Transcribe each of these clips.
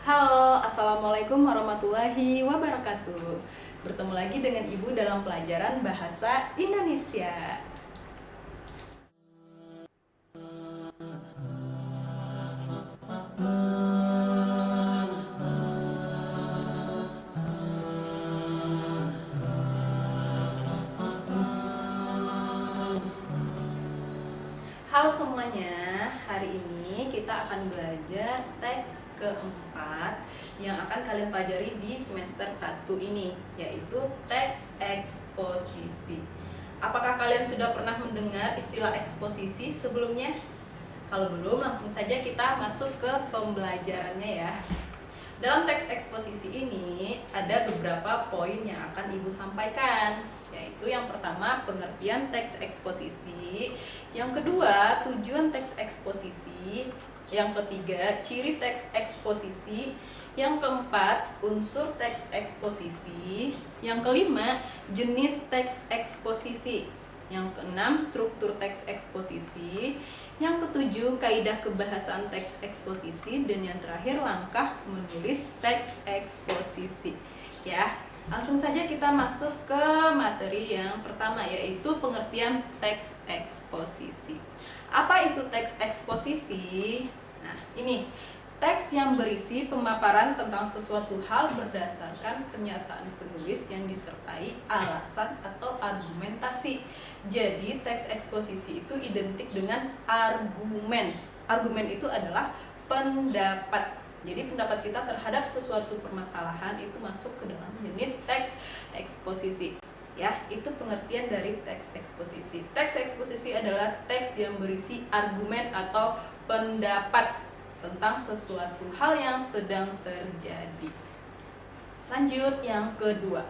Halo, Assalamualaikum warahmatullahi wabarakatuh. Bertemu lagi dengan Ibu dalam pelajaran Bahasa Indonesia. Halo semuanya, hari ini kita akan belajar teks keempat yang akan kalian pelajari di semester 1 ini, yaitu teks eksposisi. Apakah kalian sudah pernah mendengar istilah eksposisi sebelumnya? Kalau belum, langsung saja kita masuk ke pembelajarannya ya. Dalam teks eksposisi ini ada beberapa poin yang akan Ibu sampaikan, yaitu yang pertama pengertian teks eksposisi, yang kedua tujuan teks eksposisi, yang ketiga ciri teks eksposisi, yang keempat unsur teks eksposisi, yang kelima jenis teks eksposisi, yang keenam struktur teks eksposisi, yang ketujuh kaidah kebahasaan teks eksposisi, dan yang terakhir langkah menulis teks eksposisi. Ya, langsung saja kita masuk ke materi yang pertama, yaitu pengertian teks eksposisi. Apa itu teks eksposisi? Nah, ini teks yang berisi pemaparan tentang sesuatu hal berdasarkan pernyataan penulis yang disertai alasan atau argumentasi. Jadi teks eksposisi itu identik dengan argumen. Argumen itu adalah pendapat. Jadi pendapat kita terhadap sesuatu permasalahan itu masuk ke dalam jenis teks eksposisi. Ya, itu pengertian dari teks eksposisi. Teks eksposisi adalah teks yang berisi argumen atau pendapat tentang sesuatu hal yang sedang terjadi. Lanjut yang kedua.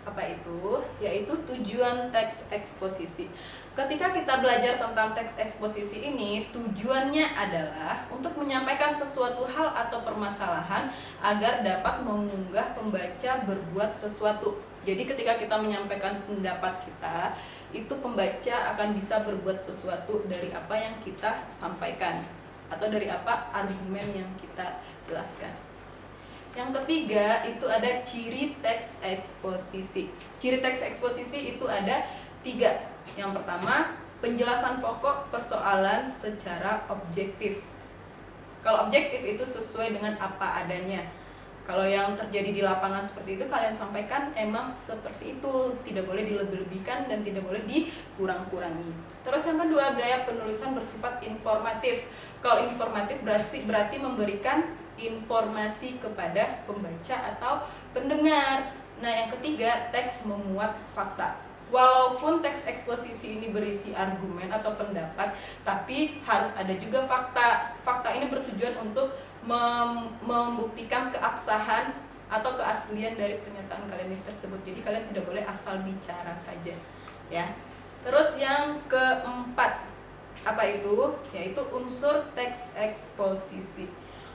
Apa itu? Yaitu tujuan teks eksposisi. Ketika kita belajar tentang teks eksposisi ini, tujuannya adalah untuk menyampaikan sesuatu hal atau permasalahan agar dapat mengunggah pembaca berbuat sesuatu. Jadi ketika kita menyampaikan pendapat kita, itu pembaca akan bisa berbuat sesuatu dari apa yang kita sampaikan atau dari apa argumen yang kita jelaskan. Yang ketiga itu ada ciri teks eksposisi. Ciri teks eksposisi itu ada 3. Yang pertama, penjelasan pokok persoalan secara objektif. Kalau objektif itu sesuai dengan apa adanya. Kalau yang terjadi di lapangan seperti itu kalian sampaikan emang seperti itu, tidak boleh dilebih-lebihkan dan tidak boleh dikurang-kurangi. Terus yang kedua, gaya penulisan bersifat informatif. Kalau informatif berarti memberikan informasi kepada pembaca atau pendengar. Nah, yang ketiga, teks memuat fakta. Walaupun teks eksposisi ini berisi argumen atau pendapat, tapi harus ada juga fakta. Fakta ini bertujuan untuk membuktikan keabsahan atau keaslian dari pernyataan kalian tersebut. Jadi kalian tidak boleh asal bicara saja, ya. Terus yang keempat, apa itu? Yaitu unsur teks eksposisi.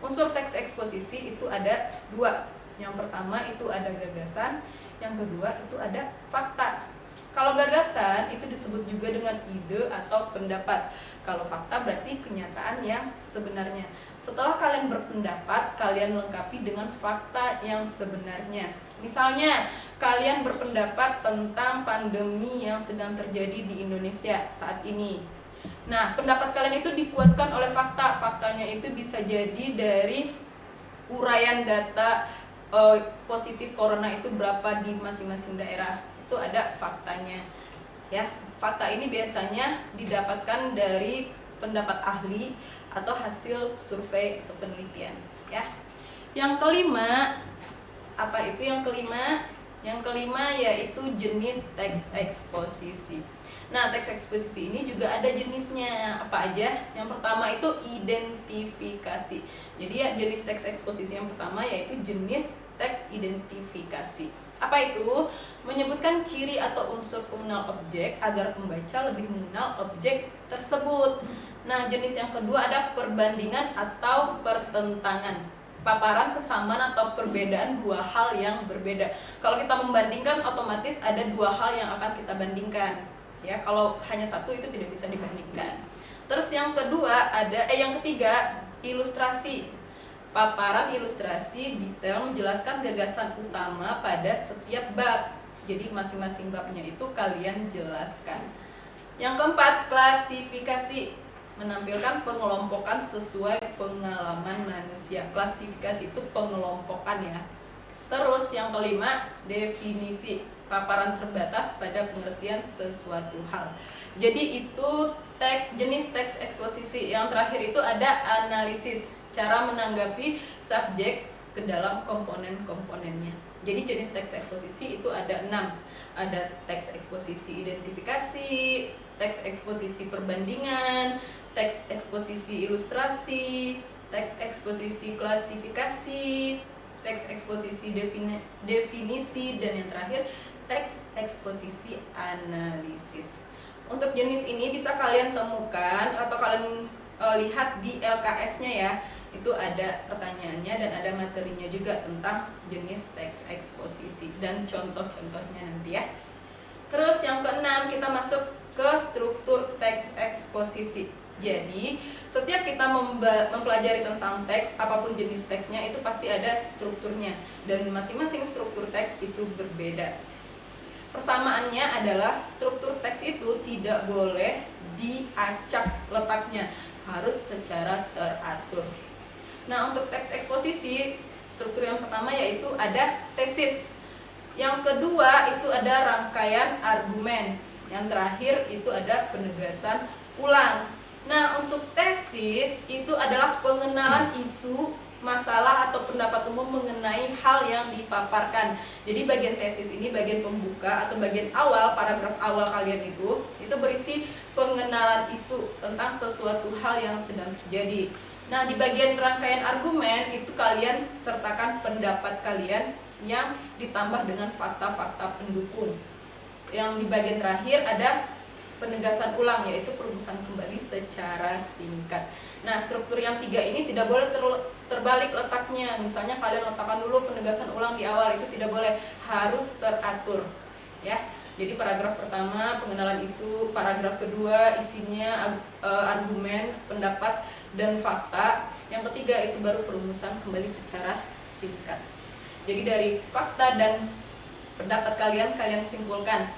Unsur teks eksposisi itu ada 2. Yang pertama itu ada gagasan, yang kedua itu ada fakta. Kalau gagasan itu disebut juga dengan ide atau pendapat. Kalau fakta berarti kenyataan yang sebenarnya. Setelah kalian berpendapat, kalian lengkapi dengan fakta yang sebenarnya. Misalnya, kalian berpendapat tentang pandemi yang sedang terjadi di Indonesia saat ini. Nah, pendapat kalian itu dikuatkan oleh fakta. Faktanya itu bisa jadi dari uraian data positif corona itu berapa di masing-masing daerah. Itu ada faktanya, ya. Fakta ini biasanya didapatkan dari pendapat ahli atau hasil survei atau penelitian, ya. Yang kelima, apa itu yang kelima? Yang kelima yaitu jenis teks eksposisi. Nah, teks eksposisi ini juga ada jenisnya. Apa aja? Yang pertama itu identifikasi. Jadi ya, jenis teks eksposisi yang pertama yaitu jenis teks identifikasi. Apa itu? Menyebutkan ciri atau unsur pengenal objek agar pembaca lebih mengenal objek tersebut. Nah, jenis yang kedua ada perbandingan atau pertentangan. Paparan kesamaan atau perbedaan dua hal yang berbeda. Kalau kita membandingkan, otomatis ada 2 hal yang akan kita bandingkan. Ya, kalau hanya satu itu tidak bisa dibandingkan. Terus yang kedua ada yang ketiga ilustrasi. paparan ilustrasi detail menjelaskan gagasan utama pada setiap bab. Jadi masing-masing babnya itu kalian jelaskan. Yang keempat, klasifikasi, menampilkan pengelompokan sesuai pengalaman manusia. Klasifikasi itu pengelompokan ya. Terus yang kelima, definisi, paparan terbatas pada pengertian sesuatu hal. Jadi itu jenis teks eksposisi. Yang terakhir itu ada analisis, cara menanggapi subjek ke dalam komponen-komponennya. Jadi jenis teks eksposisi itu ada 6. Ada teks eksposisi identifikasi, teks eksposisi perbandingan, teks eksposisi ilustrasi, teks eksposisi klasifikasi, teks eksposisi definisi, dan yang terakhir teks eksposisi analisis. Untuk jenis ini bisa kalian temukan atau kalian lihat di LKS-nya ya. Itu ada pertanyaannya dan ada materinya juga tentang jenis teks eksposisi dan contoh-contohnya nanti ya. Terus yang keenam, kita masuk ke struktur teks eksposisi. Jadi setiap kita mempelajari tentang teks, apapun jenis teksnya itu pasti ada strukturnya, dan masing-masing struktur teks itu berbeda. Persamaannya adalah struktur teks itu tidak boleh diacak letaknya, harus secara teratur. Nah, untuk teks eksposisi, struktur yang pertama yaitu ada tesis. Yang kedua itu ada rangkaian argumen. Yang terakhir itu ada penegasan ulang. Nah, untuk tesis itu adalah pengenalan isu, masalah atau pendapat umum mengenai hal yang dipaparkan. Jadi bagian tesis ini bagian pembuka atau bagian awal, paragraf awal kalian itu berisi pengenalan isu tentang sesuatu hal yang sedang terjadi. Nah, di bagian rangkaian argumen itu kalian sertakan pendapat kalian yang ditambah dengan fakta-fakta pendukung. Yang di bagian terakhir ada penegasan ulang, yaitu perumusan kembali secara singkat. Nah, struktur yang 3 ini tidak boleh terbalik letaknya. Misalnya kalian letakkan dulu penegasan ulang di awal, itu tidak boleh, harus teratur ya. Jadi paragraf pertama pengenalan isu, paragraf kedua isinya argumen, pendapat, dan fakta. Yang ketiga itu baru perumusan kembali secara singkat. Jadi dari fakta dan pendapat kalian simpulkan.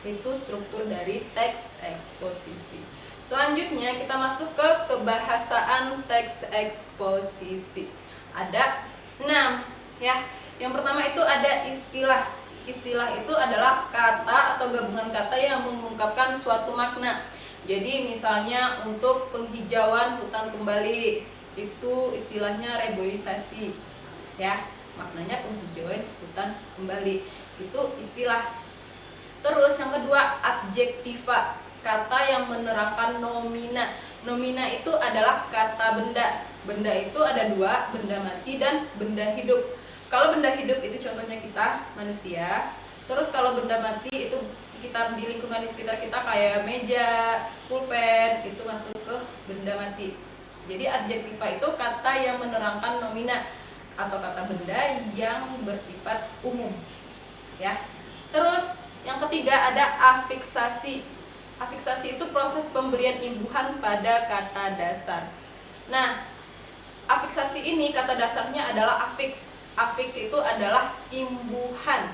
Itu struktur dari teks eksposisi. Selanjutnya kita masuk ke kebahasaan teks eksposisi. Ada 6 ya. Yang pertama itu ada istilah. Istilah itu adalah kata atau gabungan kata yang mengungkapkan suatu makna. Jadi misalnya untuk penghijauan hutan kembali, itu istilahnya reboisasi ya. Maknanya penghijauan hutan kembali, itu istilah. Terus yang kedua adjektiva, kata yang menerangkan nomina. Nomina itu adalah kata benda. Benda itu ada 2, benda mati dan benda hidup. Kalau benda hidup itu contohnya kita, manusia. Terus kalau benda mati itu sekitar di lingkungan di sekitar kita kayak meja, pulpen, itu masuk ke benda mati. Jadi adjektiva itu kata yang menerangkan nomina atau kata benda yang bersifat umum ya. Terus yang ketiga ada afiksasi. Afiksasi itu proses pemberian imbuhan pada kata dasar. Nah, afiksasi ini kata dasarnya adalah afiks. Afiks itu adalah imbuhan.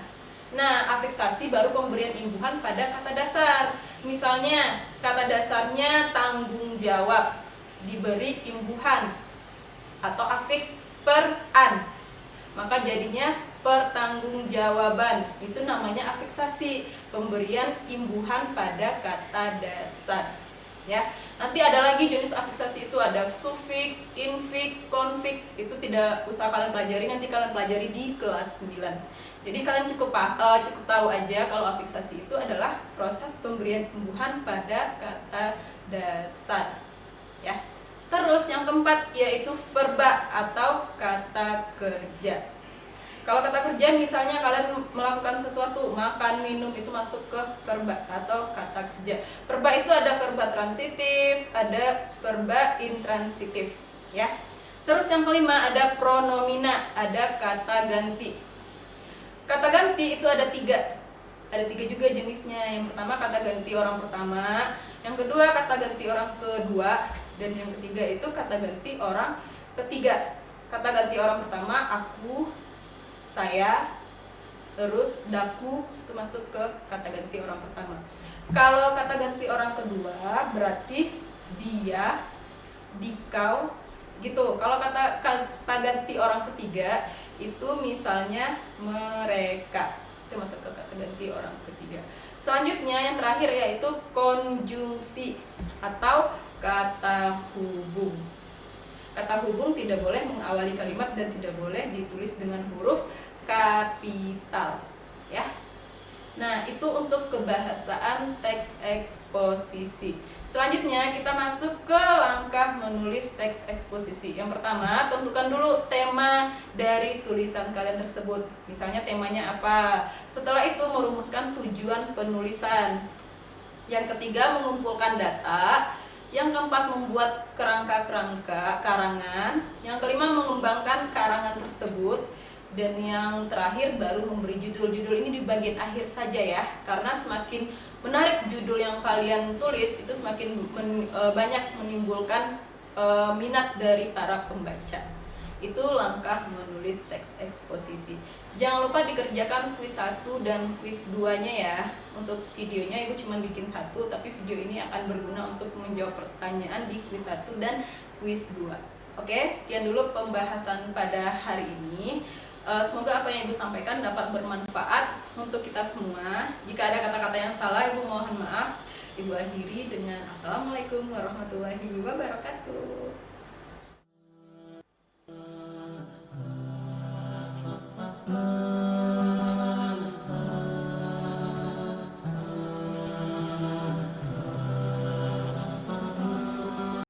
Nah, afiksasi baru pemberian imbuhan pada kata dasar. Misalnya, kata dasarnya tanggung jawab, diberi imbuhan atau afiks per an, maka jadinya pertanggungjawaban. Itu namanya afiksasi, pemberian imbuhan pada kata dasar ya. Nanti ada lagi jenis afiksasi, itu ada sufiks, infiks, konfiks. Itu tidak usah kalian pelajari, nanti kalian pelajari di kelas 9. Jadi kalian cukup tahu aja kalau afiksasi itu adalah proses pemberian imbuhan pada kata dasar ya. Terus yang keempat yaitu verba atau kata kerja. Kalau kata kerja misalnya kalian melakukan sesuatu, makan, minum, itu masuk ke verba atau kata kerja. Verba itu ada verba transitif, ada verba intransitif ya. Terus yang kelima ada pronomina, ada kata ganti. Kata ganti itu ada 3. Ada 3 juga jenisnya. Yang pertama kata ganti orang pertama, yang kedua kata ganti orang kedua, dan yang ketiga itu kata ganti orang ketiga. Kata ganti orang pertama aku, saya, terus daku itu masuk ke kata ganti orang pertama. Kalau kata ganti orang kedua berarti dia, dikau gitu. Kalau kata ganti orang ketiga itu misalnya mereka, itu masuk ke kata ganti orang ketiga. Selanjutnya yang terakhir yaitu konjungsi atau kata hubung. Kata hubung tidak boleh mengawali kalimat dan tidak boleh ditulis dengan huruf kapital, ya. Nah, itu untuk kebahasaan teks eksposisi. Selanjutnya kita masuk ke langkah menulis teks eksposisi. Yang pertama, tentukan dulu tema dari tulisan kalian tersebut. Misalnya temanya apa? Setelah itu merumuskan tujuan penulisan. Yang ketiga, mengumpulkan data. Yang keempat, membuat kerangka-kerangka karangan. Yang kelima, mengembangkan karangan tersebut. Dan yang terakhir baru memberi judul. Judul ini di bagian akhir saja ya, karena semakin menarik judul yang kalian tulis itu semakin banyak menimbulkan minat dari para pembaca. Itu langkah menulis teks eksposisi. Jangan lupa dikerjakan kuis 1 dan kuis 2-nya ya. Untuk videonya ibu cuma bikin 1, tapi video ini akan berguna untuk menjawab pertanyaan di kuis 1 dan kuis 2. Oke, sekian dulu pembahasan pada hari ini. Semoga apa yang ibu sampaikan dapat bermanfaat untuk kita semua. Jika ada kata-kata yang salah, ibu mohon maaf. Ibu akhiri dengan Assalamualaikum warahmatullahi wabarakatuh.